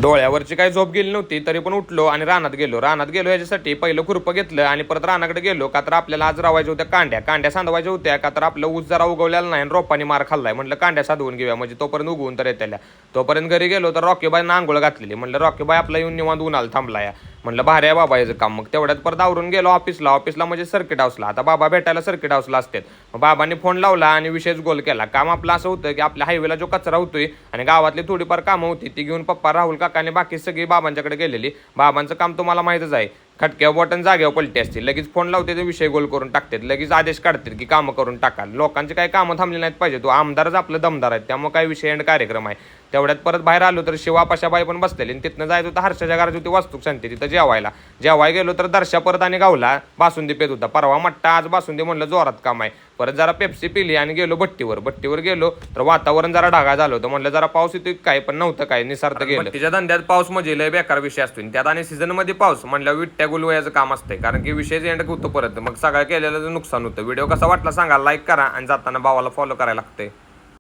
डोळ्यावरची काही झोप गेली नव्हती तरी पण उठलो आणि रानात गेलो याच्यासाठी पहिलं खुरपं घेतलं आणि परत रानाकडे गेलो का तर आपल्याला आज रावायच्या होत्या कांड्या सांडवायच्या होत्या का तर आपलं ऊस जरा उगवलेला नाही आणि रोपानी मार खाल्लाय. म्हटलं कांड्या साधवून घेऊया म्हणजे तोपर्यंत उगवून तर येत्या. तोपर्यंत घरी गेलो तर रॉकीबाईनं आंघोळ घातलेली. म्हटलं रॉकीबाई आपला येऊन निवांत उन्हाला थांबलाय. म्हटलं भारी आहे बाबा याचं काम. मग तेवढ्यात परत आवरून गेलो ऑफिसला म्हणजे सर्किट हाऊसला. आता बाबा भेटायला सर्किट हाऊसला असतात. मग बाबांनी फोन लावला आणि विषयच गोल केला. काम आपलं असं होतं की आपल्या हायवेला जो कचरा होतोय आणि गावातली थोडीफार कामं होती ती घेऊन पप्पा राहुल काकाने बाकी सगळी बाबांच्याकडे गेलेली. बाबांचं काम तुम्हाला माहितच आहे. खटक्यावर बटन जागेवर पलटी असतील. लगेच फोन लावते ते विषय गोल करून टाकतात. लगेच आदेश काढतात की कामं करून टाका. लोकांचे काही कामं थांबली नाहीत पाहिजे. तो आमदारच आपलं दमदार आहे त्यामुळे काही विषय आणि कार्यक्रम आहे. तेवढ्यात परत बाहेर आलो तर शिवा पाशाबाई पण बसलेली आणि तिथनं जायचं होतं हर्षाच्या घराची होती वास्तूक शांती तिथं जेवायला गेलो तर दर्शा परत आणि गावला बासुंदी पेत होता. परवा मट्टा आज बासुंदी म्हणलं जोरात काम आहे. परत जरा पेप्सी पिली आणि गेलो भट्टीवर गेलो तर वातावरण जरा ढगाळ झालं होतं. म्हणलं जरा पाऊस येतोय काय पण नव्हतं काय निसार्थ गेलं. तिच्या धंद्यात पाऊस म्हणजे लय बेकार विषय असतो त्यात आणि सीझन मध्ये पाऊस म्हणलं विट्ट्या गुलवयाचं काम असतंय कारण की विषय एंड होतो परत मग सगळं केलेलं नुकसान होतं. व्हिडिओ कसा वाटला सांगा, लाईक करा आणि जाताना भावाला फॉलो करायला लागतंय.